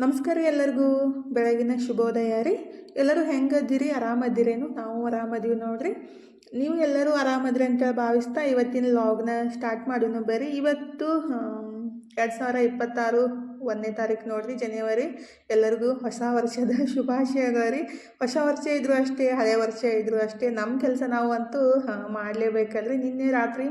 ನಮಸ್ಕಾರ ರೀ ಎಲ್ಲರಿಗೂ ಬೆಳಗಿನ ಶುಭೋದಯ ರೀ. ಎಲ್ಲರೂ ಹೆಂಗದಿರಿ? ಆರಾಮದಿರೇನು? ನಾವು ಆರಾಮದೀವಿ ನೋಡ್ರಿ. ನೀವು ಎಲ್ಲರೂ ಆರಾಮದ್ರಿ ಅಂತ ಭಾವಿಸ್ತಾ ಇವತ್ತಿನ ಲಾಗ್ನ ಸ್ಟಾರ್ಟ್ ಮಾಡೋಣ. ಬರ್ರಿ. ಇವತ್ತು 2026 1ನೇ ತಾರೀಕು ನೋಡ್ರಿ, ಜನವರಿ. ಎಲ್ಲರಿಗೂ ಹೊಸ ವರ್ಷದ ಶುಭಾಶಯಗಳು ರೀ. ಹೊಸ ವರ್ಷ ಇದ್ರೂ ಅಷ್ಟೇ, ಹಳೆ ವರ್ಷ ಇದ್ರೂ ಅಷ್ಟೇ, ನಮ್ಮ ಕೆಲಸ ನಾವು ಅಂತೂ ಮಾಡಲೇಬೇಕಲ್ರಿ. ನಿನ್ನೆ ರಾತ್ರಿ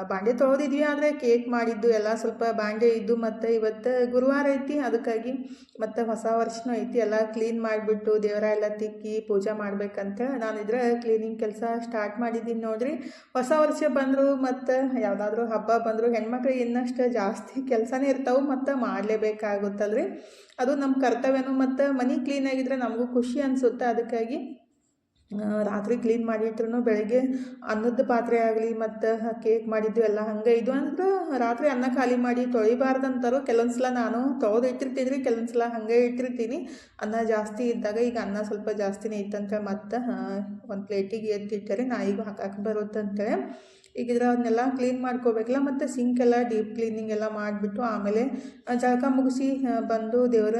ಬಾಂಡೆ ತೊಳೆದಿದ್ವಿ, ಆದರೆ ಕೇಕ್ ಮಾಡಿದ್ದು ಎಲ್ಲ ಸ್ವಲ್ಪ ಬಾಂಡೆ ಇದ್ದು. ಮತ್ತು ಇವತ್ತು ಗುರುವಾರ ಐತಿ, ಅದಕ್ಕಾಗಿ ಮತ್ತು ಹೊಸ ವರ್ಷನೂ ಐತಿ. ಎಲ್ಲ ಕ್ಲೀನ್ ಮಾಡಿಬಿಟ್ಟು ದೇವರ ಎಲ್ಲ ತಿಕ್ಕಿ ಪೂಜೆ ಮಾಡ್ಬೇಕಂತೇಳಿ ನಾನು ಇದ್ರೆ ಕ್ಲೀನಿಂಗ್ ಕೆಲಸ ಸ್ಟಾರ್ಟ್ ಮಾಡಿದ್ದೀನಿ ನೋಡ್ರಿ. ಹೊಸ ವರ್ಷ ಬಂದರು ಮತ್ತು ಯಾವುದಾದ್ರೂ ಹಬ್ಬ ಬಂದರು ಹೆಣ್ಮಕ್ಳಿಗೆ ಇನ್ನಷ್ಟು ಜಾಸ್ತಿ ಕೆಲಸನೇ ಇರ್ತಾವೆ ಮತ್ತು ಮಾಡಲೇಬೇಕಾಗುತ್ತಲ್ರಿ. ಅದು ನಮ್ಮ ಕರ್ತವ್ಯನೂ. ಮತ್ತು ಮನೆ ಕ್ಲೀನಾಗಿದ್ದರೆ ನಮಗೂ ಖುಷಿ ಅನಿಸುತ್ತೆ. ಅದಕ್ಕಾಗಿ ರಾತ್ರಿ ಕ್ಲೀನ್ ಮಾಡಿಟ್ರು ಬೆಳಗ್ಗೆ ಅನ್ನದ ಪಾತ್ರೆ ಆಗಲಿ ಮತ್ತು ಕೇಕ್ ಮಾಡಿದ್ದು ಎಲ್ಲ ಹಂಗೆ ಇದು ಅಂದ್ರೆ ರಾತ್ರಿ ಅನ್ನ ಖಾಲಿ ಮಾಡಿ ತೊಳಿಬಾರ್ದಂತಾರು. ಕೆಲವೊಂದು ಸಲ ನಾನು ತೊಳೆದು ಇಟ್ಟಿರ್ತೀನಿ, ಕೆಲವೊಂದು ಸಲ ಹಾಗೆ ಇಟ್ಟಿರ್ತೀನಿ. ಅನ್ನ ಜಾಸ್ತಿ ಇದ್ದಾಗ ಈಗ ಅನ್ನ ಸ್ವಲ್ಪ ಜಾಸ್ತಿನೇ ಇತ್ತಂತೇಳಿ ಮತ್ತು ಒಂದು ಪ್ಲೇಟಿಗೆ ಎತ್ತಿಟ್ಟರೆ ನಾಯಿಗೂ ಹಾಕಕ್ಕೆ ಬರುತ್ತಂತೇಳಿ ಈಗ ಅದನ್ನೆಲ್ಲ ಕ್ಲೀನ್ ಮಾಡ್ಕೋಬೇಕಲ್ಲ. ಮತ್ತು ಸಿಂಕೆಲ್ಲ ಡೀಪ್ ಕ್ಲೀನಿಂಗ್ ಎಲ್ಲ ಮಾಡಿಬಿಟ್ಟು ಆಮೇಲೆ ಜಳಕ ಮುಗಿಸಿ ಬಂದು ದೇವರ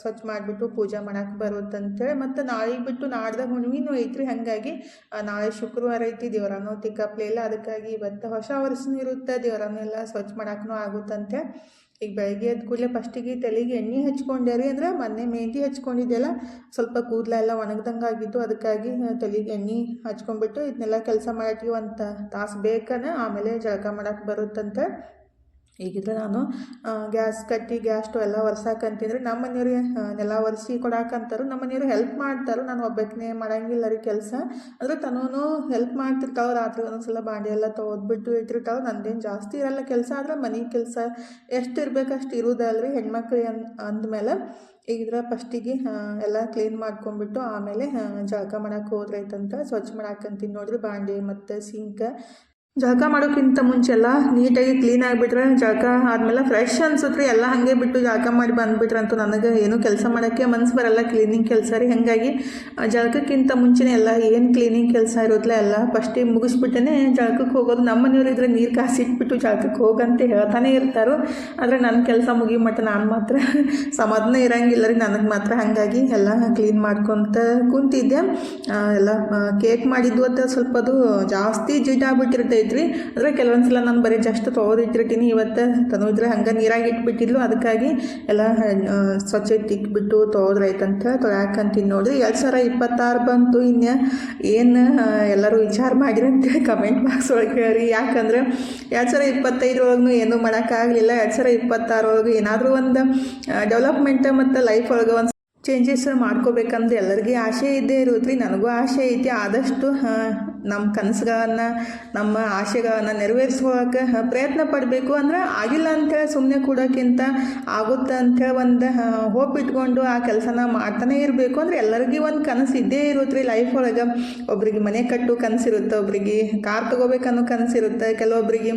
ಸ್ವಚ್ಛ ಮಾಡಿಬಿಟ್ಟು ಪೂಜೆ ಮಾಡೋಕೆ ಬರುತ್ತಂತೇಳಿ. ಮತ್ತು ನಾಳೆಗೆ ಬಿಟ್ಟು ನಾಡ್ದಾಗ ಹುಣ್ಣಿಮೆನೂ ಐತ್ರಿ. ಹಾಗಾಗಿ ನಾಳೆ ಶುಕ್ರವಾರ ಐತಿ, ದೇವರನ್ನೂ ತಿಕ್ಕಪ್ಲೆ ಇಲ್ಲ. ಅದಕ್ಕಾಗಿ ಇವತ್ತು ಹೊಸ ವರ್ಷನೂ ಇರುತ್ತೆ, ದೇವರನ್ನೆಲ್ಲ ಸ್ವಚ್ಛ ಮಾಡೋಕ್ಕೂ ಆಗುತ್ತಂತೆ. ಈಗ ಬೆಳಗ್ಗೆ ಎದ್ದು ಕೂಡಲೇ ಫಸ್ಟಿಗೆ ತಲೆಗೆ ಎಣ್ಣೆ ಹಚ್ಕೊಂಡೆ ರೀ. ಅಂದ್ರೆ ಮೊನ್ನೆ ಮೆಹಂದಿ ಹಚ್ಕೊಂಡಿದ್ದೆಲ್ಲ ಸ್ವಲ್ಪ ಕೂದಲೆಲ್ಲ ಒಣಗ್ದಂಗೆ ಆಗಿತ್ತು. ಅದಕ್ಕಾಗಿ ತಲೆಗೆ ಎಣ್ಣೆ ಹಚ್ಕೊಂಡ್ಬಿಟ್ಟು ಇದನ್ನೆಲ್ಲ ಕೆಲಸ ಮಾಡೋಕ್ಕೆ ಒಂದು ತಾಸು ಬೇಕನ, ಆಮೇಲೆ ಜಳಕ ಮಾಡೋಕ್ಕೆ ಬರುತ್ತಂತೆ. ಈಗಿದ್ರೆ ನಾನು ಗ್ಯಾಸ್ ಕಟ್ಟಿ ಗ್ಯಾಸ್ ಸ್ಟವ್ ಎಲ್ಲ ಒರ್ಸಾಕಂತಿದ್ರೆ ನಮ್ಮ ಮನೆಯವ್ರಿಗೆ ನೆಲ ಒರೆಸಿ ಕೊಡಾಕಂತಾರು. ನಮ್ಮ ಮನೆಯವರು ಹೆಲ್ಪ್ ಮಾಡ್ತಾರೆ, ನಾನು ಒಬ್ಬಕ್ಕೇ ಮಾಡೋಂಗಿಲ್ಲ ರೀ ಕೆಲಸ. ಅಂದರೆ ತನೂ ಹೆಲ್ಪ್ ಮಾಡ್ತಿರ್ತಾವೆ. ರಾತ್ರಿ ಒಂದೊಂದ್ಸಲ ಬಾಂಡೆ ಎಲ್ಲ ತೊಳೆದ್ಬಿಟ್ಟು ಇಟ್ಟಿರ್ತಾವೆ. ನಂದೇನು ಜಾಸ್ತಿ ಇರಲ್ಲ ಕೆಲಸ, ಆದರೆ ಮನೆ ಕೆಲಸ ಎಷ್ಟು ಇರಬೇಕು ಅಷ್ಟು ಇರೋದಲ್ರಿ ಹೆಣ್ಮಕ್ಳಿಗೆ ಅಂದಮೇಲೆ. ಈಗಿದ್ರೆ ಫಸ್ಟಿಗೆ ಎಲ್ಲ ಕ್ಲೀನ್ ಮಾಡ್ಕೊಂಡ್ಬಿಟ್ಟು ಆಮೇಲೆ ಜಳಕ ಮಾಡೋಕೆ ಹೋದ್ರೈತಂತ ಸ್ವಚ್ಛ ಮಾಡಾಕಂತೀನಿ ನೋಡ್ರಿ. ಬಾಂಡೆ ಮತ್ತು ಸಿಂಕ ಜಳಕ ಮಾಡೋಕ್ಕಿಂತ ಮುಂಚೆ ಎಲ್ಲ ನೀಟಾಗಿ ಕ್ಲೀನ್ ಆಗಿಬಿಟ್ರೆ ಜಳಕ ಆದಮೇಲೆ ಫ್ರೆಶ್ ಅನ್ಸುತ್ತೆ. ಎಲ್ಲ ಹಾಗೆ ಬಿಟ್ಟು ಜಳಕ ಮಾಡಿ ಬಂದುಬಿಟ್ರೆ ಅಂತೂ ನನಗೆ ಏನು ಕೆಲಸ ಮಾಡೋಕ್ಕೆ ಮನಸ್ಸು ಬರಲ್ಲ. ಕ್ಲೀನಿಂಗ್ ಕೆಲಸ ರೀ. ಹಾಗಾಗಿ ಜಳಕಕ್ಕಿಂತ ಮುಂಚೆನೇ ಎಲ್ಲ ಏನು ಕ್ಲೀನಿಂಗ್ ಕೆಲಸ ಇರೋದಿಲ್ಲ ಎಲ್ಲ ಫಸ್ಟಿಗೆ ಮುಗಿಸ್ಬಿಟ್ಟೇ ಜಳಕಕ್ಕೆ ಹೋಗೋದು. ನಮ್ಮ ಮನೆಯವರು ಇದ್ರೆ ನೀರು ಕಾಸಿಟ್ಬಿಟ್ಟು ಜಳಕಕ್ಕೆ ಹೋಗಂತ ಹೇಳ್ತಾನೆ ಇರ್ತಾರೋ. ಆದರೆ ನನ್ನ ಕೆಲಸ ಮುಗಿ ಮಟ್ಟ ನಾನು ಮಾತ್ರ ಸಮಾಧಾನ ಇರೋಂಗಿಲ್ಲ ರೀ ನನಗೆ ಮಾತ್ರ. ಹಾಗಾಗಿ ಎಲ್ಲ ಕ್ಲೀನ್ ಮಾಡ್ಕೊತ ಕುಂತಿದ್ದೆ. ಎಲ್ಲ ಕೇಕ್ ಮಾಡಿದ್ದು ಅಂತ ಸ್ವಲ್ಪ ಅದು ಜಾಸ್ತಿ ಜಿಡ್ಡಾಗ್ಬಿಟ್ಟಿರ್ತೈತೆ ರೀ. ಅಂದರೆ ಕೆಲವೊಂದು ಸಲ ನಾನು ಬರೀ ಜಸ್ಟ್ ತೊಳೆದಿಟ್ಟಿರ್ತೀನಿ. ಇವತ್ತು ಇದ್ರೆ ಹಂಗೆ ನೀರಾಗಿ ಇಟ್ಬಿಟ್ಟಿದ್ಲು. ಅದಕ್ಕಾಗಿ ಎಲ್ಲ ಸ್ವಚ್ಛ ತಿಕ್ಬಿಟ್ಟು ತೊಳೆದ್ರೈತಂತ ತೊಳ್ಯಾಕಂತೀನಿ ನೋಡ್ರಿ. 2026 ಬಂತು, ಇನ್ನು ಏನು ಎಲ್ಲರೂ ವಿಚಾರ ಮಾಡಿರಿ ಅಂತೇಳಿ ಕಮೆಂಟ್ ಬಾಕ್ಸ್ ಒಳಗೆ ಹೇಳ್ರಿ. ಯಾಕಂದ್ರೆ 2025 ಒಳಗೂ ಏನೂ ಮಾಡೋಕ್ಕಾಗಲಿಲ್ಲ. 2026 ಒಳಗೆ ಏನಾದರೂ ಒಂದು ಡೆವಲಪ್ಮೆಂಟ್ ಮತ್ತು ಲೈಫ್ ಒಳಗೆ ಒಂದು ಚೇಂಜಸ್ ಮಾಡ್ಕೋಬೇಕಂದ್ರೆ ಎಲ್ಲರಿಗೂ ಆಸೆ ಇದ್ದೇ ಇರುತ್ತೆ ರೀ. ನನಗೂ ಆಸೆ ಐತಿ. ಆದಷ್ಟು ನಮ್ಮ ಕನಸುಗಳನ್ನು ನಮ್ಮ ಆಸೆಗಳನ್ನು ನೆರವೇರಿಸ್ಕೊಳ್ಳೋಕೆ ಪ್ರಯತ್ನ ಪಡಬೇಕು. ಅಂದ್ರೆ ಆಗಿಲ್ಲ ಅಂಥೇಳಿ ಸುಮ್ಮನೆ ಕೂಡೋಕ್ಕಿಂತ ಆಗುತ್ತೆ ಅಂಥೇಳಿ ಒಂದು ಹೋಪ್ ಇಟ್ಕೊಂಡು ಆ ಕೆಲಸನ ಮಾಡ್ತಾನೆ ಇರಬೇಕು. ಅಂದರೆ ಎಲ್ಲರಿಗೂ ಒಂದು ಕನಸು ಇದ್ದೇ ಇರುತ್ತೆ ರೀ ಲೈಫ್ ಒಳಗೆ. ಒಬ್ರಿಗೆ ಮನೆ ಕಟ್ಟು ಕನಸಿರುತ್ತೆ, ಒಬ್ರಿಗೆ ಕಾರ್ ತೊಗೋಬೇಕನ್ನೋ ಕನಸಿರುತ್ತೆ, ಕೆಲವೊಬ್ರಿಗೆ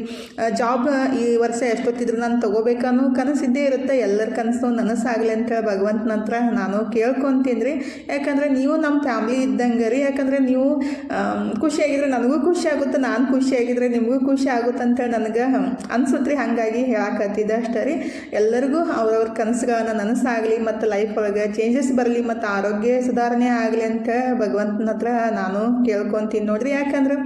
ಜಾಬ್ ಈ ವರ್ಷ ಎಷ್ಟೊತ್ತಿದ್ರು ನಾನು ತೊಗೋಬೇಕನ್ನೋ ಕನಸಿದ್ದೇ ಇರುತ್ತೆ. ಎಲ್ಲರ ಕನಸು ನನಸಾಗಲಿ ಅಂತೇಳಿ ಭಗವಂತನ ಹತ್ರ ನಾನು ಕೇಳ್ಕೊತೀನಿ ರೀ. ಯಾಕಂದರೆ ನೀವು ನಮ್ಮ ಫ್ಯಾಮ್ಲಿ ಇದ್ದಂಗೆ ರೀ. ಯಾಕಂದರೆ ನೀವು ಖುಷಿಯಾಗಿದ್ರೆ ನನಗೂ ಖುಷಿ ಆಗುತ್ತೆ, ನಾನು ಖುಷಿಯಾಗಿದ್ರೆ ನಿಮಗೂ ಖುಷಿ ಆಗುತ್ತೆ ಅಂತೇಳಿ ನನಗೆ ಅನ್ಸುತ್ತೆ ರೀ. ಹಾಗಾಗಿ ಹೇಳಾಕತ್ತಿದ್ದೆ ಅಷ್ಟೇ ರೀ. ಎಲ್ಲರಿಗೂ ಅವ್ರವ್ರ ಕನಸುಗಳನ್ನ ನನಸಾಗಲಿ ಮತ್ತು ಲೈಫ್ ಒಳಗೆ ಚೇಂಜಸ್ ಬರಲಿ ಮತ್ತು ಆರೋಗ್ಯ ಸುಧಾರಣೆ ಆಗಲಿ ಅಂತ ಭಗವಂತನ ಹತ್ರ ನಾನು ಕೇಳ್ಕೊತೀನಿ ನೋಡ್ರಿ. ಯಾಕಂದ್ರೆ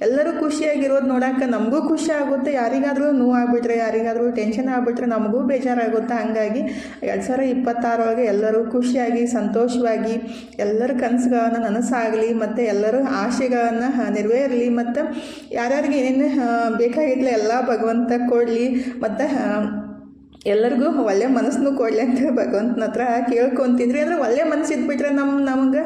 ಎಲ್ಲರೂ ಖುಷಿಯಾಗಿರೋದು ನೋಡೋಕೆ ನಮಗೂ ಖುಷಿ ಆಗುತ್ತೆ. ಯಾರಿಗಾದರೂ ನೋವು ಆಗ್ಬಿಟ್ರೆ, ಯಾರಿಗಾದರೂ ಟೆನ್ಷನ್ ಆಗಿಬಿಟ್ರೆ ನಮಗೂ ಬೇಜಾರಾಗುತ್ತೆ. ಹಾಗಾಗಿ 2026 ಒಳಗೆ ಎಲ್ಲರೂ ಖುಷಿಯಾಗಿ ಸಂತೋಷವಾಗಿ ಎಲ್ಲರ ಕನಸುಗಳನ್ನು ನನಸಾಗಲಿ ಮತ್ತು ಎಲ್ಲರ ಆಸೆಗಳನ್ನು ನೆರವೇರಲಿ. ಮತ್ತು ಯಾರ್ಯಾರಿಗೆ ಏನೇನು ಬೇಕಾಗಿತ್ತಲ್ಲ ಎಲ್ಲ ಭಗವಂತ ಕೊಡಲಿ ಮತ್ತು ಎಲ್ಲರಿಗೂ ಒಳ್ಳೆ ಮನಸ್ಸನ್ನು ಕೊಡಲಿ ಅಂತ ಭಗವಂತನ ಹತ್ರ ಕೇಳ್ಕೊತಿದ್ರಿ. ಅಂದರೆ ಒಳ್ಳೆ ಮನಸ್ಸು ಇದ್ಬಿಟ್ರೆ ನಮಗೆ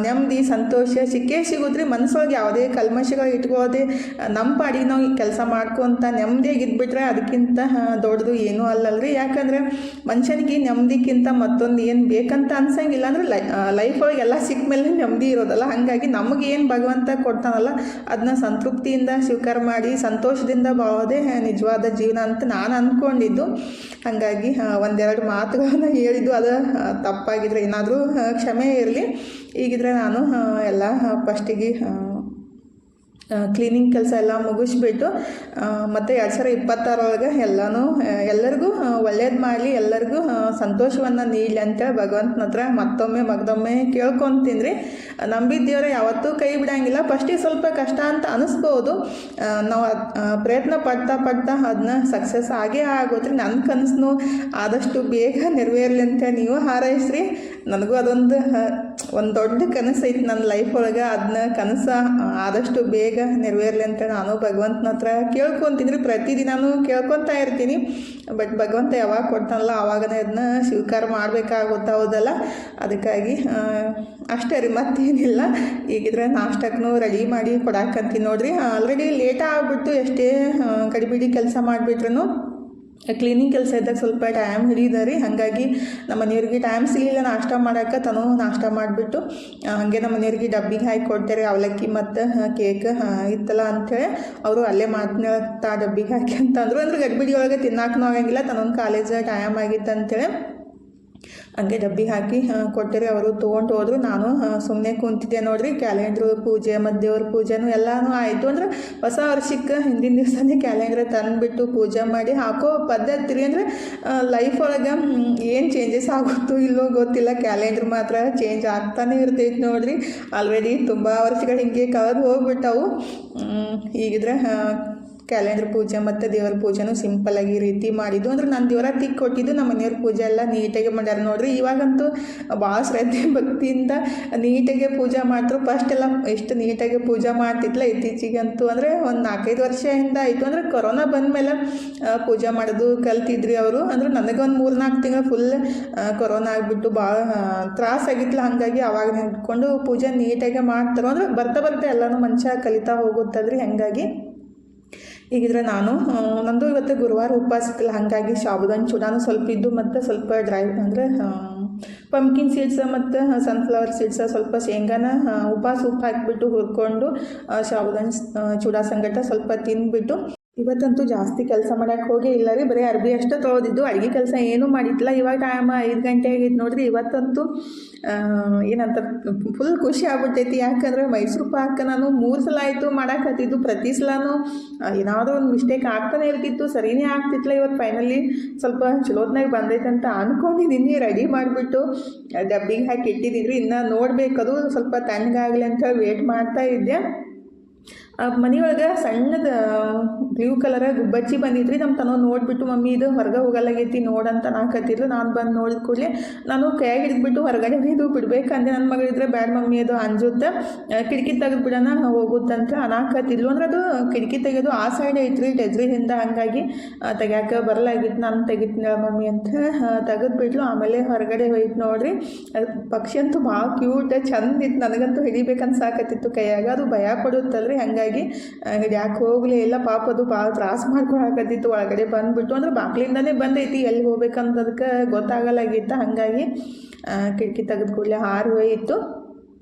ನೆಮ್ಮದಿ ಸಂತೋಷ ಸಿಗುತ್ತೆ. ಮನಸ್ಸೊಳಗೆ ಯಾವುದೇ ಕಲ್ಮಶಗಳು ಇಟ್ಕೋದೆ ನಮ್ಮ ಪಾಡಿಗೆ ನಾವು ಕೆಲಸ ಮಾಡ್ಕೊತ ನೆಮ್ಮದಿಯಾಗಿ ಇದ್ಬಿಟ್ರೆ ಅದಕ್ಕಿಂತ ದೊಡ್ಡದು ಏನೂ ಅಲ್ಲಲ್ರಿ. ಯಾಕಂದರೆ ಮನುಷ್ಯನಿಗೆ ನೆಮ್ಮದಿಕ್ಕಿಂತ ಮತ್ತೊಂದು ಏನು ಬೇಕಂತ ಅನ್ಸಂಗಿಲ್ಲ. ಅಂದರೆ ಲೈಫ್ ಒಳಗೆ ಎಲ್ಲ ಸಿಕ್ಕ ಮೇಲೆ ನೆಮ್ಮದಿ ಇರೋದಲ್ಲ. ಹಾಗಾಗಿ ನಮಗೆ ಏನು ಭಗವಂತ ಕೊಡ್ತಾನಲ್ಲ ಅದನ್ನ ಸಂತೃಪ್ತಿಯಿಂದ ಸ್ವೀಕಾರ ಮಾಡಿ ಸಂತೋಷದಿಂದ ಬಾಳೋದೇ ನಿಜವಾದ ಜೀವನ ಅಂತ ನಾನು ಅಂದ್ಕೊಂಡಿದ್ದು. ಹಾಗಾಗಿ ಒಂದೆರಡು ಮಾತುಗಳನ್ನು ಹೇಳಿದ್ದು ಅದು ತಪ್ಪಾಗಿದ್ರೆ ಏನಾದರೂ ಕ್ಷಮೆ ಇರಲಿ. ಈಗಿದ್ರೆ ನಾನು ಎಲ್ಲ ಫಸ್ಟಿಗೆ ಕ್ಲೀನಿಂಗ್ ಕೆಲಸ ಎಲ್ಲ ಮುಗಿಸ್ಬಿಟ್ಟು ಮತ್ತು 2026 ಎಲ್ಲನೂ ಎಲ್ಲರಿಗೂ ಒಳ್ಳೇದು ಮಾಡಲಿ, ಎಲ್ಲರಿಗೂ ಸಂತೋಷವನ್ನು ನೀಡಲಿ ಅಂತೇಳಿ ಭಗವಂತನ ಹತ್ರ ಮಗದೊಮ್ಮೆ ಕೇಳ್ಕೊತೀನಿ ರೀ. ನಂಬಿದ್ದೇವ್ರೆ ಯಾವತ್ತೂ ಕೈ ಬಿಡೋಂಗಿಲ್ಲ. ಫಸ್ಟಿಗೆ ಸ್ವಲ್ಪ ಕಷ್ಟ ಅಂತ ಅನಿಸ್ಬೋದು, ನಾವು ಪ್ರಯತ್ನ ಪಡ್ತಾ ಅದನ್ನ ಸಕ್ಸಸ್ ಆಗೇ ಆಗೋತ್ರಿ. ನನ್ನ ಕನಸನ್ನು ಆದಷ್ಟು ಬೇಗ ನೆರವೇರಲಿ ಅಂತ ನೀವು ಹಾರೈಸ್ರಿ. ನನಗೂ ಅದೊಂದು ದೊಡ್ಡ ಕನಸು ಐತಿ ನನ್ನ ಲೈಫ್ ಒಳಗೆ. ಅದನ್ನ ಕನಸು ಆದಷ್ಟು ಬೇಗ ನೆರವೇರಲಿ ಅಂತ ನಾನು ಭಗವಂತನ ಹತ್ರ ಕೇಳ್ಕೊತೀನಿ ರೀ. ಪ್ರತಿದಿನವೂ ಕೇಳ್ಕೊತಾ ಇರ್ತೀನಿ. ಬಟ್ ಭಗವಂತ ಯಾವಾಗ ಕೊಡ್ತಾನಲ್ಲ ಆವಾಗನೇ ಅದನ್ನ ಸ್ವೀಕಾರ ಮಾಡಬೇಕಾಗುತ್ತೆ, ಹೌದಲ್ಲ? ಅದಕ್ಕಾಗಿ ಅಷ್ಟೇ ರೀ, ಮತ್ತೇನಿಲ್ಲ. ಈಗಿದ್ರೆ ನಾಷ್ಟಕ್ಕೂ ರೆಡಿ ಮಾಡಿ ಕೊಡಾಕಂತೀನಿ ನೋಡಿರಿ. ಆಲ್ರೆಡಿ ಲೇಟ್ ಆಗಿಬಿಟ್ಟು ಎಷ್ಟೇ ಗಡಿಬಿಡಿ ಕೆಲಸ ಮಾಡಿಬಿಟ್ರೂ ಕ್ಲೀನಿಂಗ್ ಕೆಲಸ ಇದ್ದಾಗ ಸ್ವಲ್ಪ ಟೈಮ್ ಹಿಡಿದ ರೀ. ಹಾಗಾಗಿ ನಮ್ಮ ಮನೆಯವ್ರಿಗೆ ಟೈಮ್ ಸಿಗಲಿಲ್ಲ ನಾಷ್ಟ ಮಾಡೋಕ್ಕೆ. ತಾನು ನಾಷ್ಟ ಮಾಡಿಬಿಟ್ಟು ಹಾಗೆ ನಮ್ಮ ಮನೆಯವ್ರಿಗೆ ಡಬ್ಬಿಗೆ ಹಾಕಿ ಕೊಡ್ತಾರೆ. ಅವಲಕ್ಕಿ ಮತ್ತು ಕೇಕ್ ಇತ್ತಲ್ಲ ಅಂಥೇಳಿ ಅವರು ಅಲ್ಲೇ ಮಾತನಾಡ್ತಾ ಡಬ್ಬಿಗೆ ಹಾಕಿ ಅಂತಂದರು. ಅಂದ್ರೆ ಗಡ್ಬಿಡಿ ಒಳಗೆ ತಿನ್ನಕ್ಕೂ ಆಗಂಗಿಲ್ಲ, ತನ್ನೊಂದು ಕಾಲೇಜ್ ಟೈಮ್ ಆಗಿತ್ತು ಅಂಥೇಳಿ ಹಂಗೆ ಡಬ್ಬಿಗೆ ಹಾಕಿ ಕೊಟ್ಟರೆ ಅವರು ತೊಗೊಂಡು ಹೋದರು. ನಾನು ಸುಮ್ಮನೆ ಕುಂತಿದ್ದೆ ನೋಡಿರಿ. ಕ್ಯಾಲೆಂಡ್ರು ಪೂಜೆ ಮತ್ತು ದೇವ್ರ ಪೂಜೆನೂ ಎಲ್ಲನೂ ಆಯಿತು. ಅಂದ್ರೆ ಹೊಸ ವರ್ಷಕ್ಕೆ ಹಿಂದಿನ ದಿವಸನೇ ಕ್ಯಾಲೆಂಡ್ರ್ ತಂದುಬಿಟ್ಟು ಪೂಜೆ ಮಾಡಿ ಹಾಕೋ ಪದ್ಧತಿ ರೀ. ಅಂದರೆ ಲೈಫ್ ಒಳಗೆ ಏನು ಚೇಂಜಸ್ ಆಗುತ್ತೋ ಇಲ್ಲೋ ಗೊತ್ತಿಲ್ಲ, ಕ್ಯಾಲೆಂಡ್ರ್ ಮಾತ್ರ ಚೇಂಜ್ ಆಗ್ತಾನೆ ಇರ್ತೈತೆ ನೋಡಿರಿ. ಆಲ್ರೆಡಿ ತುಂಬ ವರ್ಷಗಳು ಹಿಂಗೆ ಕಳೆದು ಹೋಗ್ಬಿಟ್ಟವು. ಈಗಿದ್ರೆ ಕ್ಯಾಲೆಂಡ್ರ್ ಪೂಜೆ ಮತ್ತು ದೇವರ ಪೂಜೆನೂ ಸಿಂಪಲ್ಲಾಗಿ ಈ ರೀತಿ ಮಾಡಿದ್ದು. ಅಂದ್ರೆ ನಾನು ದೇವರ ತಿಕ್ಕಿ ಕೊಟ್ಟಿದ್ದು, ನಮ್ಮ ಮನೆಯವ್ರ ಪೂಜೆ ಎಲ್ಲ ನೀಟಾಗಿ ಮಾಡ್ಯಾರ ನೋಡಿರಿ. ಇವಾಗಂತೂ ಭಾಳ ಶ್ರದ್ಧೆ ಭಕ್ತಿಯಿಂದ ನೀಟಾಗೆ ಪೂಜೆ ಮಾಡ್ತಾರೆ. ಫಸ್ಟ್ ಎಲ್ಲ ಎಷ್ಟು ನೀಟಾಗಿ ಪೂಜೆ ಮಾಡ್ತಿದ್ಲ, ಇತ್ತೀಚೆಗಂತೂ ಅಂದರೆ ಒಂದು 4-5 ವರ್ಷದಿಂದ ಆಯಿತು. ಅಂದರೆ ಕೊರೋನಾ ಬಂದ ಮೇಲೆ ಪೂಜೆ ಮಾಡೋದು ಕಲ್ತಿದ್ರಿ ಅವರು. ಅಂದರೆ ನನಗೊಂದು 3-4 ತಿಂಗಳು ಫುಲ್ ಕೊರೋನಾ ಆಗಿಬಿಟ್ಟು ಭಾಳ ತ್ರಾಸಾಗಿತ್ತಲ್ಲ. ಹಾಗಾಗಿ ಅವಾಗ ನಿಂತ್ಕೊಂಡು ಪೂಜೆ ನೀಟಾಗೆ ಮಾಡ್ತಾರೆ. ಅಂದರೆ ಬರ್ತಾ ಎಲ್ಲನೂ ಮನುಷ್ಯ ಕಲಿತಾ ಹೋಗುತ್ತಲ್ರಿ. ಹಾಗಾಗಿ ಈಗಿದ್ರೆ ನಂದು ಇವತ್ತು ಗುರುವಾರ ಉಪವಾಸ ಇತ್ತಲ್ಲ, ಹಾಗಾಗಿ ಸಾಬುದಾನಿ ಚೂಡಾನು ಸ್ವಲ್ಪ ಇದ್ದು ಮತ್ತು ಸ್ವಲ್ಪ ಡ್ರೈ ಅಂದರೆ ಪಂಪ್ಕಿನ್ ಸೀಡ್ಸ್ ಮತ್ತು ಸನ್ಫ್ಲವರ್ ಸೀಡ್ಸ್ ಸ್ವಲ್ಪ ಶೇಂಗಾನ ಉಪವಾಸ ಉಪ್ಪು ಹಾಕಿಬಿಟ್ಟು ಹುರ್ಕೊಂಡು ಸಾಬುದಾನಿ ಚೂಡಾ ಸಂಗಟ ಸ್ವಲ್ಪ ತಿಂದ್ಬಿಟ್ಟು ಇವತ್ತಂತೂ ಜಾಸ್ತಿ ಕೆಲಸ ಮಾಡೋಕ್ಕೆ ಹೋಗೇ ಇಲ್ಲ ರೀ. ಬರೀ ಅರ್ಬಿ ಅಷ್ಟೇ ತೊಳೆದಿದ್ದು, ಅಡುಗೆ ಕೆಲಸ ಏನೂ ಮಾಡಿದ್ದಿಲ್ಲ. ಇವಾಗ ಟೈಮ್ 5 ಗಂಟೆ ಆಗೈತೆ ನೋಡಿರಿ. ಇವತ್ತಂತೂ ಏನಂತ ಫುಲ್ ಖುಷಿ ಆಗ್ಬಿಟ್ಟೈತಿ. ಯಾಕಂದರೆ ಮೈಸೂರು ಪಾಕ್ ನಾನು 3 ಸಲ ಆಯಿತು ಮಾಡಾಕತ್ತಿದ್ದು. ಪ್ರತಿ ಸಲನೂ ಏನಾದರೂ ಒಂದು ಮಿಸ್ಟೇಕ್ ಆಗ್ತಾನೆ ಇರ್ತಿತ್ತು, ಸರಿಯೇ ಆಗ್ತಿತ್ತಲ್ಲ. ಇವತ್ತು ಫೈನಲಿ ಸ್ವಲ್ಪ ಚಲೋತ್ನಾಗ ಬಂದೈತೆ ಅಂತ ಅಂದ್ಕೊಂಡಿದ್ದೀನಿ. ರೆಡಿ ಮಾಡಿಬಿಟ್ಟು ಡಬ್ಬಿಗೆ ಹಾಕಿ ಇಟ್ಟಿದ್ದೀನಿ. ಇನ್ನು ನೋಡಬೇಕದು ಸ್ವಲ್ಪ ತಣ್ಣಗಾಗಲಿ ಅಂತ ವೇಟ್ ಮಾಡ್ತಾ ಇದ್ದೆ. ಮನೆಯೊಳಗೆ ಸಣ್ಣದ ಬ್ಲೂ ಕಲರ ಗುಬ್ಬಚ್ಚಿ ಬಂದಿದ್ರಿ. ನಮ್ಮ ತನೋ ನೋಡಿಬಿಟ್ಟು ಮಮ್ಮಿ ಇದು ಹೊರಗೆ ಹೋಗಲ್ಲಾಗೈತಿ ನೋಡಂತ ನಾಕತ್ತಿದ್ರು. ನಾನು ಬಂದು ನೋಡಿದ ಕೂಡಲೇ ನಾನು ಕೈಯಾಗಿ ಹಿಡಿದ್ಬಿಟ್ಟು ಹೊರಗಡೆ ಇದು ಬಿಡ್ಬೇಕಂದ್ರೆ ನನ್ನ ಮಗಳಿದ್ರೆ ಬ್ಯಾಡ್ ಮಮ್ಮಿ ಅದು ಅಂಜುತ್ತೆ, ಕಿಟಕಿ ತೆಗೆದು ಬಿಡೋಣ ಹೋಗುತ್ತಂತ ಅನಾಕತ್ತಿದ್ಲು. ಅಂದ್ರೆ ಅದು ಕಿಟಕಿ ತೆಗೆದು ಆ ಸೈಡ್ ಐತ್ರಿ ಟೆಜ್ರಿಯಿಂದ, ಹಾಗಾಗಿ ತೆಗ್ಯಾಕೆ ಬರಲಾಗಿತ್ತು. ನಾನು ತೆಗಿತೀನಿ ಮಮ್ಮಿ ಅಂತ ತೆಗೆದ್ಬಿಟ್ಲು. ಆಮೇಲೆ ಹೊರಗಡೆ ಹೋಯ್ತು ನೋಡ್ರಿ. ಪಕ್ಷಿ ಅಂತೂ ಭಾಳ ಕ್ಯೂಟ್ ಚಂದ ಇತ್ತು. ನನಗಂತೂ ಹಿಡಿಬೇಕಂತ ಸಾಕತ್ತಿತ್ತು ಕೈಯಾಗ. ಅದು ಭಯ ಪಡುತ್ತಲ್ರಿ. ಹಾಗಾಗಿ ಯಾಕೆ ಹೋಗಲೇ ಇಲ್ಲ. ಪಾಪ ಅದು ಭಾಳ ತ್ರಾಸ ಮಾಡ್ಕೊಳಕತ್ತಿತ್ತು. ಒಳಗಡೆ ಬಂದುಬಿಟ್ಟು ಅಂದ್ರೆ ಬಾಗಿಲಿಂದನೇ ಬಂದೈತಿ, ಎಲ್ಲಿ ಹೋಗ್ಬೇಕಂತದಕ್ಕೆ ಗೊತ್ತಾಗಲಾಗಿತ್ತು. ಹಾಗಾಗಿ ಕಿಟಕಿ ತೆಗೆದು ಕೂಡಲೇ ಹಾರಿ ಹೋಯಿತು.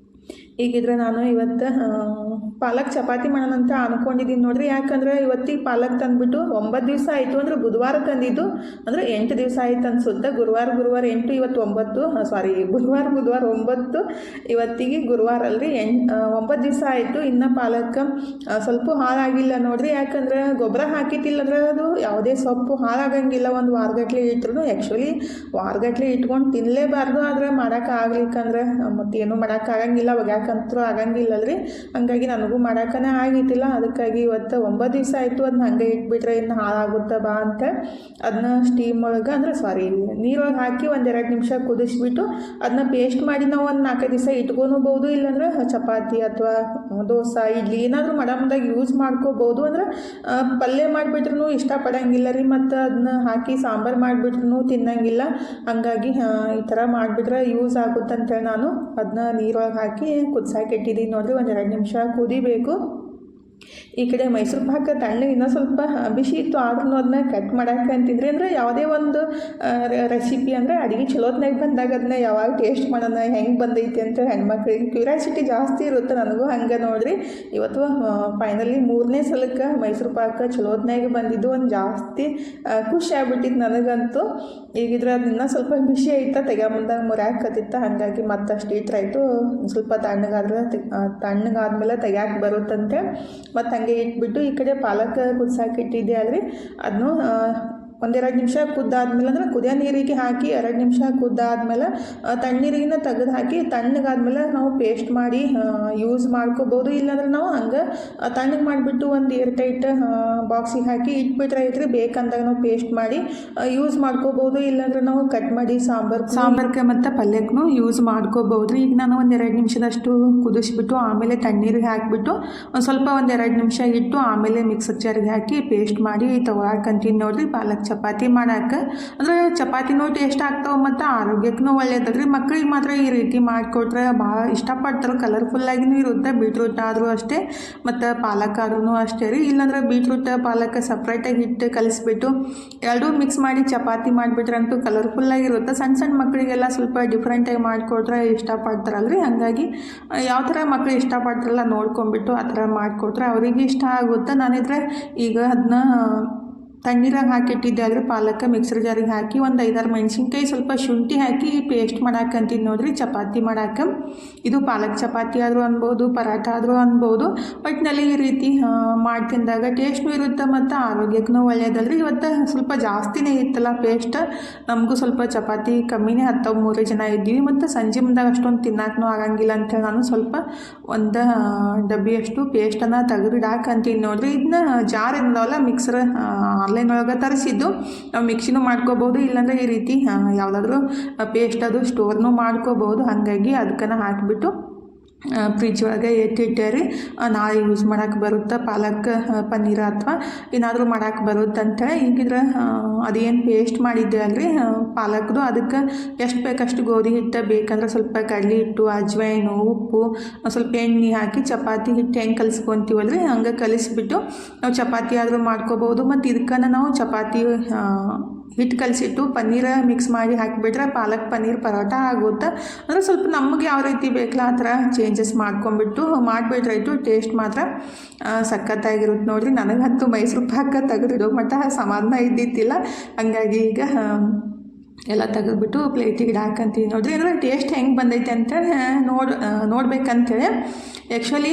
ಈಗಿದ್ರೆ ನಾನು ಇವತ್ತು ಪಾಲಕ್ ಚಪಾತಿ ಮಾಡೋಣ ಅಂತ ಅಂದ್ಕೊಂಡಿದ್ದೀನಿ ನೋಡ್ರಿ. ಯಾಕಂದರೆ ಇವತ್ತಿಗೆ ಪಾಲಕ್ ತಂದುಬಿಟ್ಟು 9 ದಿವಸ ಆಯಿತು. ಅಂದರೆ ಬುಧವಾರ ತಂದಿದ್ದು, ಅಂದರೆ 8 ದಿವಸ ಆಯ್ತು ಅನ್ಸುತ್ತೆ. ಗುರುವಾರ 8, ಇವತ್ತು 9, ಸಾರಿ ಬುಧವಾರ 9, ಇವತ್ತಿಗೆ ಗುರುವಾರ ಅಲ್ರಿ 9 ದಿವಸ ಆಯಿತು. ಇನ್ನು ಪಾಲಕ್ ಸ್ವಲ್ಪ ಹಾಳಾಗಿಲ್ಲ ನೋಡ್ರಿ. ಯಾಕಂದ್ರೆ ಗೊಬ್ಬರ ಹಾಕಿತ್ತಿಲ್ಲ ಅಂದ್ರೆ ಅದು ಯಾವುದೇ ಸೊಪ್ಪು ಹಾಳಾಗಂಗಿಲ್ಲ. ಒಂದು ವಾರಗಟ್ಲೆ ಇಟ್ಟರು. ಆ್ಯಕ್ಚುಲಿ ವಾರಗಟ್ಲೆ ಇಟ್ಕೊಂಡು ತಿನ್ನಲೇಬಾರ್ದು. ಆದರೆ ಮಾಡೋಕ್ಕಾಗ್ಲಿಕ್ಕಂದ್ರೆ ಮತ್ತೇನು ಮಾಡೋಕ್ಕಾಗಂಗಿಲ್ಲ, ಒಗ್ಯಾಕಂತೂ ಆಗಂಗಿಲ್ಲಲ್ರಿ. ಹಾಗಾಗಿ ನನಗೂ ಮಾಡೋಕ್ಕನೇ ಆಗಿತ್ತಿಲ್ಲ. ಅದಕ್ಕಾಗಿ ಇವತ್ತು 9 ದಿವಸ ಆಯಿತು. ಅದನ್ನ ಹಂಗೆ ಇಟ್ಬಿಟ್ರೆ ಇನ್ನು ಹಾಳಾಗುತ್ತೆ ಬಾ ಅಂತ ಅದನ್ನ ಸ್ಟೀಮ್ ಒಳಗೆ ಅಂದರೆ ನೀರೊಳಗೆ ಹಾಕಿ 1-2 ನಿಮಿಷ ಕುದಿಸ್ಬಿಟ್ಟು ಅದನ್ನ ಪೇಸ್ಟ್ ಮಾಡಿ ನಾವು ಒಂದು 4 ದಿವಸ ಇಟ್ಕೊಬೋದು. ಇಲ್ಲಾಂದ್ರೆ ಚಪಾತಿ ಅಥವಾ ದೋಸೆ ಇಡ್ಲಿ ಏನಾದರೂ ಮಾಡಮ್ದಾಗ ಯೂಸ್ ಮಾಡ್ಕೋಬೋದು. ಅಂದ್ರೆ ಪಲ್ಯ ಮಾಡಿಬಿಟ್ರೂ ಇಷ್ಟಪಡೋಂಗಿಲ್ಲ ರೀ, ಮತ್ತು ಅದನ್ನ ಹಾಕಿ ಸಾಂಬಾರು ಮಾಡಿಬಿಟ್ರೂ ತಿನ್ನಂಗಿಲ್ಲ. ಹಾಗಾಗಿ ಈ ಥರ ಮಾಡಿಬಿಟ್ರೆ ಯೂಸ್ ಆಗುತ್ತೆ ಅಂತೇಳಿ ನಾನು ಅದನ್ನ ನೀರೊಳಗೆ ಹಾಕಿ ಕುದಿಸಾಕೆ ಇಟ್ಟಿದ್ದೀನಿ ನೋಡಿರಿ. 1-2 ನಿಮಿಷ ಕುದಿಬೇಕು. ಈ ಕಡೆ ಮೈಸೂರು ಪಾಕ ತಣ್ಣಗೆ ಇನ್ನೂ ಸ್ವಲ್ಪ ಬಿಸಿ ಇತ್ತು. ಆದ್ರೂ ಅದನ್ನ ಕಟ್ ಮಾಡೋಕೆ ಅಂತಿದ್ರಿ. ಅಂದರೆ ಯಾವುದೇ ಒಂದು ರೆಸಿಪಿ ಅಂದರೆ ಅಡುಗೆ ಚಲೋತ್ನಾಗ ಬಂದಾಗ ಅದನ್ನ ಯಾವಾಗ ಟೇಸ್ಟ್ ಮಾಡೋಣ, ಹೆಂಗೆ ಬಂದೈತಿ ಅಂತ ಹೆಣ್ಮಕ್ಳಿಗೆ ಕ್ಯೂರಿಯಾಸಿಟಿ ಜಾಸ್ತಿ ಇರುತ್ತೆ. ನನಗೂ ಹಂಗೆ ನೋಡಿರಿ. ಇವತ್ತು ಫೈನಲಿ 3ನೇ ಸಲಕ್ಕೆ ಮೈಸೂರು ಪಾಕ ಚಲೋತ್ನಾಗ ಬಂದಿದ್ದು. ಒಂದು ಜಾಸ್ತಿ ಖುಷಿ ಆಗ್ಬಿಟ್ಟಿತ್ತು ನನಗಂತೂ. ಈಗಿದ್ರೆ ಅದು ಇನ್ನೂ ಸ್ವಲ್ಪ ಬಿಸಿ ಐತೆ, ತೆಗೆಯಂದಾಗ ಮುರ್ಯಾಕತ್ತಿತ್ತು. ಹಾಗಾಗಿ ಮತ್ತಷ್ಟು ಇಟ್ರಾಯ್ತು. ಸ್ವಲ್ಪ ತಣ್ಣಗಾದ್ಮೇಲೆ ತೆಗ್ಯಾಕೆ ಬರುತ್ತಂತೆ. ಮತ್ತು ಹಂಗೆ ಇಟ್ಬಿಟ್ಟು ಈ ಕಡೆ ಪಾಲಕ್ ಕುದಿಸಾಕಿ ಇಟ್ಟಿದ್ದೆ ಅಲ್ರಿ ಅದನ್ನು ಒಂದೆರಡು ನಿಮಿಷ ಕುದ್ದಾದ್ಮೇಲೆ ಅಂದರೆ ಕುದಿಯೋ ನೀರಿಗೆ ಹಾಕಿ 2 ನಿಮಿಷ ಕುದ್ದಾದ್ಮೇಲೆ ತಣ್ಣೀರಿನ ತೆಗೆದು ಹಾಕಿ ತಣ್ಣಗಾದ್ಮೇಲೆ ನಾವು ಪೇಸ್ಟ್ ಮಾಡಿ ಯೂಸ್ ಮಾಡ್ಕೋಬೋದು. ಇಲ್ಲಾಂದ್ರೆ ನಾವು ಹಂಗೆ ತಣ್ಣಗೆ ಮಾಡಿಬಿಟ್ಟು ಒಂದು ಏರ್ಟೈಟ್ ಬಾಕ್ಸಿಗೆ ಹಾಕಿ ಇಟ್ಬಿಟ್ರೆ ಐತ್ರಿ, ಬೇಕಂದಾಗ ನಾವು ಪೇಸ್ಟ್ ಮಾಡಿ ಯೂಸ್ ಮಾಡ್ಕೋಬೋದು. ಇಲ್ಲಾಂದ್ರೆ ನಾವು ಕಟ್ ಮಾಡಿ ಸಾಂಬಾರ್ಗೆ ಮತ್ತು ಪಲ್ಯಕ್ಕೂ ಯೂಸ್ ಮಾಡ್ಕೋಬೋದು. ಈಗ ನಾನು ಒಂದು 2 ನಿಮಿಷದಷ್ಟು ಕುದಿಸ್ಬಿಟ್ಟು ಆಮೇಲೆ ತಣ್ಣೀರಿಗೆ ಹಾಕಿಬಿಟ್ಟು ಸ್ವಲ್ಪ ಒಂದು 2 ನಿಮಿಷ ಇಟ್ಟು ಆಮೇಲೆ ಮಿಕ್ಸರ್ ಜಾರಿಗೆ ಹಾಕಿ ಪೇಸ್ಟ್ ಮಾಡಿ ತೊಗೊಳಕಂತೀನಿ ನೋಡಿರಿ. ಪಾಲಕ್ ಚಪಾತಿ ಮಾಡಕ್ಕೆ ಅಂದರೆ ಚಪಾತಿನೂ ಟೇಸ್ಟ್ ಆಗ್ತಾವೆ ಮತ್ತು ಆರೋಗ್ಯಕ್ಕೂ ಒಳ್ಳೇದಲ್ರಿ. ಮಕ್ಕಳಿಗೆ ಮಾತ್ರ ಈ ರೀತಿ ಮಾಡಿಕೊಟ್ರೆ ಭಾಳ ಇಷ್ಟಪಡ್ತಾರೆ. ಕಲರ್ಫುಲ್ಲಾಗಿನೂ ಇರುತ್ತೆ. ಬೀಟ್ರೂಟ್ ಆದರೂ ಅಷ್ಟೇ ಮತ್ತು ಪಾಲಕ್ ಆದ್ರೂ ಅಷ್ಟೇ ರೀ. ಇಲ್ಲಾಂದ್ರೆ ಬೀಟ್ರೂಟ್ ಪಾಲಕ್ ಸಪ್ರೇಟಾಗಿ ಇಟ್ಟು ಕಲಿಸ್ಬಿಟ್ಟು ಎರಡೂ ಮಿಕ್ಸ್ ಮಾಡಿ ಚಪಾತಿ ಮಾಡಿಬಿಟ್ರೆ ಅಂತೂ ಕಲರ್ಫುಲ್ಲಾಗಿರುತ್ತೆ. ಸಣ್ಣ ಮಕ್ಕಳಿಗೆಲ್ಲ ಸ್ವಲ್ಪ ಡಿಫ್ರೆಂಟಾಗಿ ಮಾಡಿಕೊಟ್ರೆ ಇಷ್ಟಪಡ್ತಾರಲ್ರಿ. ಹಾಗಾಗಿ ಯಾವ ಥರ ಮಕ್ಕಳು ಇಷ್ಟಪಡ್ತಾರಲ್ಲ ನೋಡ್ಕೊಂಬಿಟ್ಟು ಆ ಥರ ಮಾಡಿಕೊಟ್ರೆ ಅವರಿಗೆ ಇಷ್ಟ ಆಗುತ್ತೆ. ನಾನಿದ್ರೆ ಈಗ ಅದನ್ನ ತಣ್ಣೀರಾಗ ಹಾಕಿಟ್ಟಿದ್ದೆ ಆದರೆ ಪಾಲಕ್ ಮಿಕ್ಸರ್ ಜಾರಿಗೆ ಹಾಕಿ ಒಂದು 5-6 ಮೆಣಸಿನ್ಕಾಯಿ ಸ್ವಲ್ಪ ಶುಂಠಿ ಹಾಕಿ ಪೇಸ್ಟ್ ಮಾಡಾಕಂತೀನಿ ನೋಡಿರಿ ಚಪಾತಿ ಮಾಡಾಕ. ಇದು ಪಾಲಕ್ ಚಪಾತಿ ಆದರೂ ಅನ್ಬೋದು, ಪರಾಠ ಆದರೂ ಅನ್ಬೋದು. ಒಟ್ಟಿನಲ್ಲಿ ಈ ರೀತಿ ಮಾಡಿ ತಿಂದಾಗ ಟೇಸ್ಟೂ ಇರುತ್ತೆ ಮತ್ತು ಆರೋಗ್ಯಕ್ಕೂ ಒಳ್ಳೆಯದಲ್ರಿ. ಇವತ್ತು ಸ್ವಲ್ಪ ಜಾಸ್ತಿನೇ ಇತ್ತಲ್ಲ ಪೇಸ್ಟ್, ನಮಗೂ ಸ್ವಲ್ಪ ಚಪಾತಿ ಕಮ್ಮಿನೇ ಹತ್ತವು, 3 ಜನ ಇದ್ದೀವಿ ಮತ್ತು ಸಂಜೆ ಮುಂದಾಗ ಅಷ್ಟೊಂದು ತಿನ್ನಕ್ಕೂ ಆಗಂಗಿಲ್ಲ ಅಂತೇಳಿ ನಾನು ಸ್ವಲ್ಪ ಒಂದು ಡಬ್ಬಿಯಷ್ಟು ಪೇಸ್ಟನ್ನು ತೆಗೆದಿಡಾಕಂತೀನಿ ನೋಡಿರಿ. ಇದನ್ನ ಜಾರ್ ಇದ್ದಾವಲ್ಲ ಮಿಕ್ಸರ್ ಆನ್ಲೈನ್ ಒಳಗೆ ತರಿಸಿದ್ದು, ನಾವು ಮಿಕ್ಸಿನೂ ಮಾಡ್ಕೋಬೋದು. ಇಲ್ಲಾಂದರೆ ಈ ರೀತಿ ಯಾವುದಾದ್ರೂ ಪೇಸ್ಟ್ ಅದು ಸ್ಟೋರ್ನೂ ಮಾಡ್ಕೋಬೋದು. ಹಾಗಾಗಿ ಅದಕ್ಕನ್ನು ಹಾಕಿಬಿಟ್ಟು ಫ್ರಿಜ್ ಒಳಗೆ ಎತ್ತಿಟ್ಟೆ ರೀ. ನಾಳೆ ಯೂಸ್ ಮಾಡೋಕೆ ಬರುತ್ತೆ ಪಾಲಕ್ ಪನ್ನೀರ್ ಅಥವಾ ಏನಾದರೂ ಮಾಡೋಕೆ ಬರುತ್ತೆ ಅಂತೇಳಿ. ಈಗಿದ್ರೆ ಅದೇನು ಪೇಸ್ಟ್ ಮಾಡಿದ್ದೆ ಅಲ್ರಿ ಪಾಲಕ್ದು, ಅದಕ್ಕೆ ಎಷ್ಟು ಬೇಕಷ್ಟು ಗೋಧಿ ಹಿಟ್ಟು, ಬೇಕಂದ್ರೆ ಸ್ವಲ್ಪ ಕಡಲೆ ಹಿಟ್ಟು, ಅಜ್ವೈನು, ಉಪ್ಪು, ಸ್ವಲ್ಪ ಎಣ್ಣೆ ಹಾಕಿ ಚಪಾತಿ ಹಿಟ್ಟು ಹೆಂಗೆ ಕಲಿಸ್ಕೊತೀವಲ್ರಿ ಹಂಗೆ ಕಲಿಸ್ಬಿಟ್ಟು ನಾವು ಚಪಾತಿ ಆದರೂ ಮಾಡ್ಕೋಬೋದು. ಮತ್ತು ಇದಕ್ಕನ್ನು ನಾವು ಚಪಾತಿ ಹಿಟ್ಟು ಕಲಸಿಟ್ಟು ಪನ್ನೀರ ಮಿಕ್ಸ್ ಮಾಡಿ ಹಾಕಿಬಿಟ್ರೆ ಪಾಲಕ್ ಪನ್ನೀರ್ ಪರೋಟ ಆಗುತ್ತೆ. ಅಂದರೆ ಸ್ವಲ್ಪ ನಮಗೆ ಯಾವ ರೀತಿ ಬೇಕಲ್ಲ ಆ ಥರ ಚೇಂಜಸ್ ಮಾಡ್ಕೊಂಬಿಟ್ಟು ಮಾಡಿಬಿಟ್ರಾಯ್ತು. ಟೇಸ್ಟ್ ಮಾತ್ರ ಸಖತ್ತಾಗಿರುತ್ತೆ ನೋಡಿರಿ. ನನಗಂತೂ ಮೈಸೂರು ಪಾಕ ತೆಗೆದಿಡೋ ಮಟ್ಟ ಸಮಾಧಾನ ಇದ್ದಿತ್ತಿಲ್ಲ. ಹಂಗಾಗಿ ಈಗ ಎಲ್ಲ ತೆಗೆದ್ಬಿಟ್ಟು ಪ್ಲೇಟಿಗೆ ಹಾಕಂತೀವಿ ನೋಡಿರಿ. ಅಂದರೆ ಟೇಸ್ಟ್ ಹೆಂಗೆ ಬಂದೈತೆ ಅಂತೇಳಿ ನೋಡ್ಬೇಕಂತೇಳಿ. ಆ್ಯಕ್ಚುಲಿ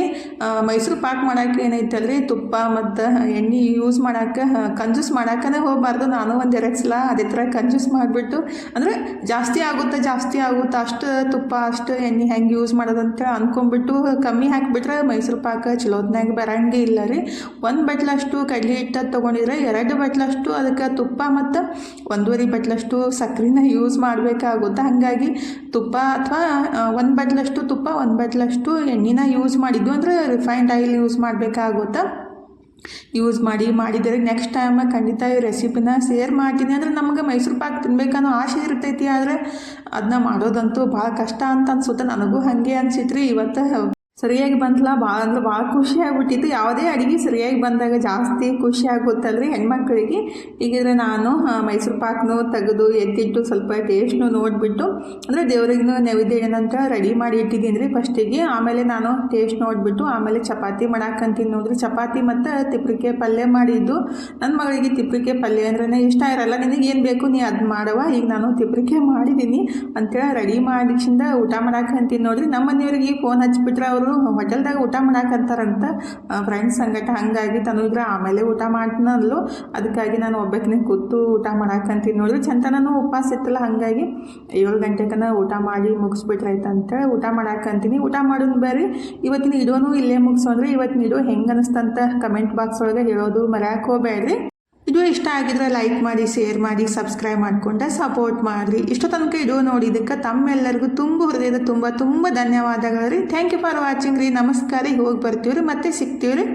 ಮೈಸೂರು ಪಾಕ್ ಮಾಡೋಕ್ಕೆ ಏನೈತಲ್ರಿ, ತುಪ್ಪ ಮತ್ತು ಎಣ್ಣೆ ಯೂಸ್ ಮಾಡೋಕ್ಕೆ ಕಂಜೂಸ್ ಮಾಡೋಕ್ಕೇ ಹೋಗಬಾರ್ದು. ನಾನು 1-2 ಸಲ ಅದೇ ಥರ ಕಂಜೂಸ್ ಮಾಡಿಬಿಟ್ಟು, ಅಂದರೆ ಜಾಸ್ತಿ ಆಗುತ್ತೆ ಅಷ್ಟು ತುಪ್ಪ ಅಷ್ಟು ಎಣ್ಣೆ ಹೆಂಗೆ ಯೂಸ್ ಮಾಡೋದಂತ ಅಂದ್ಕೊಂಡ್ಬಿಟ್ಟು ಕಮ್ಮಿ ಹಾಕಿಬಿಟ್ರೆ ಮೈಸೂರು ಪಾಕ ಚಲೋತ್ನಾಗ ಬರೋಂಗೆ ಇಲ್ಲ ರೀ. 1 ಬಟ್ಲಷ್ಟು ಕಡಲೆ ಹಿಟ್ಟು ತೊಗೊಂಡಿದ್ರೆ 2 ಬಟ್ಲಷ್ಟು ಅದಕ್ಕೆ ತುಪ್ಪ ಮತ್ತು 1.5 ಬಟ್ಲಷ್ಟು ಸಕ್ಕರೆನ ಯೂಸ್ ಮಾಡಬೇಕಾಗುತ್ತೆ. ಹಾಗಾಗಿ ತುಪ್ಪ ಅಥವಾ 1 ಬಟ್ಲಷ್ಟು ತುಪ್ಪ 1 ಬಟ್ಲಷ್ಟು ಎಣ್ಣೆನ ಯೂಸ್ ಮಾಡಿದ್ದು, ಅಂದರೆ ರಿಫೈನ್ಡ್ ಆಯಿಲ್ ಯೂಸ್ ಮಾಡಬೇಕಾಗುತ್ತೆ. ಯೂಸ್ ಮಾಡಿದರೆ ನೆಕ್ಸ್ಟ್ ಟೈಮ್ ಖಂಡಿತ ಈ ರೆಸಿಪಿನ ಶೇರ್ ಮಾಡ್ತೀನಿ. ಅಂದರೆ ನಮಗೆ ಮೈಸೂರು ಪಾಕ್ ತಿನ್ಬೇಕನ್ನೋ ಆಸೆ ಇರ್ತೈತಿ, ಆದರೆ ಅದನ್ನ ಮಾಡೋದಂತೂ ಭಾಳ ಕಷ್ಟ ಅಂತ ಅನ್ಸುತ್ತೆ. ನನಗೂ ಹಾಗೆ ಅನ್ಸಿತ್ರಿ. ಇವತ್ತು ಸರಿಯಾಗಿ ಬಂತಲ್ಲ, ಭಾಳ ಖುಷಿ ಆಗ್ಬಿಟ್ಟಿತ್ತು. ಯಾವುದೇ ಅಡುಗೆ ಸರಿಯಾಗಿ ಬಂದಾಗ ಜಾಸ್ತಿ ಖುಷಿ ಆಗುತ್ತಲ್ರಿ ಹೆಣ್ಮಕ್ಳಿಗೆ. ಹೀಗಿದ್ರೆ ನಾನು ಮೈಸೂರು ಪಾಕ್ನೂ ತೆಗೆದು ಎತ್ತಿಟ್ಟು ಸ್ವಲ್ಪ ಟೇಸ್ಟ್ನು ನೋಡಿಬಿಟ್ಟು, ಅಂದರೆ ದೇವ್ರಿಗೂ ನೈವೇದ್ಯ ಏನಂತ ರೆಡಿ ಮಾಡಿ ಇಟ್ಟಿದ್ದೀನಿ ರೀ ಫಸ್ಟಿಗೆ. ಆಮೇಲೆ ನಾನು ಟೇಸ್ಟ್ ನೋಡಿಬಿಟ್ಟು ಆಮೇಲೆ ಚಪಾತಿ ಮಾಡಾಕಂತೀನಿ ನೋಡಿರಿ. ಚಪಾತಿ ಮತ್ತು ತಿಪ್ರಿಕೆ ಪಲ್ಯ ಮಾಡಿದ್ದು. ನನ್ನ ಮಗಳಿಗೆ ತಿಪ್ರಿಕೆ ಪಲ್ಯ ಅಂದ್ರೆ ಇಷ್ಟ ಇರಲ್ಲ. ನಿನಗೆ ಏನು ಬೇಕು ನೀ ಅದು ಮಾಡವ, ಈಗ ನಾನು ತಿಪ್ರಿಕೆ ಮಾಡಿದ್ದೀನಿ ಅಂತೇಳಿ ರೆಡಿ ಮಾಡಿಸಿಂದ ಊಟ ಮಾಡಾಕಂತೀನಿ ನೋಡಿರಿ. ನಮ್ಮ ಮನೆಯವ್ರಿಗೆ ಫೋನ್ ಹಚ್ಬಿಟ್ರೆ ಅವರು ಹೋಟೆಲ್ದಾಗ ಊಟ ಮಾಡಾಕಂತಾರಂತ ಫ್ರೆಂಡ್ಸ್ ಸಂಗಟ. ಹಾಗಾಗಿ ತನಗಿದ್ರೆ ಆಮೇಲೆ ಊಟ ಮಾಡ್ತೀನಲ್ಲೂ, ಅದಕ್ಕಾಗಿ ನಾನು ಒಬ್ಬಾಕಿನೇ ಕೂತು ಊಟ ಮಾಡಾಕಂತೀನಿ ನೋಡಿರಿ. ಚಂತನೂ ಉಪವಾಸ ಇತ್ತಲ್ಲ, ಹಾಗಾಗಿ 7 ಗಂಟೆಗನ ಊಟ ಮಾಡಿ ಮುಗಿಸ್ಬಿಟ್ರಾಯ್ತು ಅಂತೇಳಿ ಊಟ ಮಾಡಾಕಂತೀನಿ. ಊಟ ಮಾಡೋದು ಬರ್ರಿ. ಇವತ್ತಿನ ವಿಡಿಯೋನೂ ಇಲ್ಲೇ ಮುಗಿಸೋದ್ರಿ. ಇವತ್ತಿನ ವಿಡಿಯೋ ಹೆಂಗೆ ಅನಿಸ್ತಂತ ಕಮೆಂಟ್ ಬಾಕ್ಸ್ ಒಳಗೆ ಹೇಳೋದು ಮರೆಯೋಕೆ ಹೋಗಬೇಡ್ರಿ. ವಿಡಿಯೋ ಇಷ್ಟ ಆಗಿದ್ರೆ ಲೈಕ್ ಮಾಡಿ, ಶೇರ್ ಮಾಡಿ, ಸಬ್ಸ್ಕ್ರೈಬ್ ಮಾಡಿಕೊಂಡೆ ಸಪೋರ್ಟ್ ಮಾಡಿರಿ. ಇಷ್ಟು ತನಕ ವಿಡಿಯೋ ನೋಡಿದ್ದಕ್ಕೆ ತಮ್ಮೆಲ್ಲರಿಗೂ ಹೃದಯದ ತುಂಬ ಧನ್ಯವಾದಗಳು ರೀ. ಥ್ಯಾಂಕ್ ಯು ಫಾರ್ ವಾಚಿಂಗ್ ರೀ. ನಮಸ್ಕಾರ. ಹೋಗಿ ಬರ್ತೀವಿ ರೀ, ಮತ್ತೆ ಸಿಗ್ತೀವಿ ರೀ.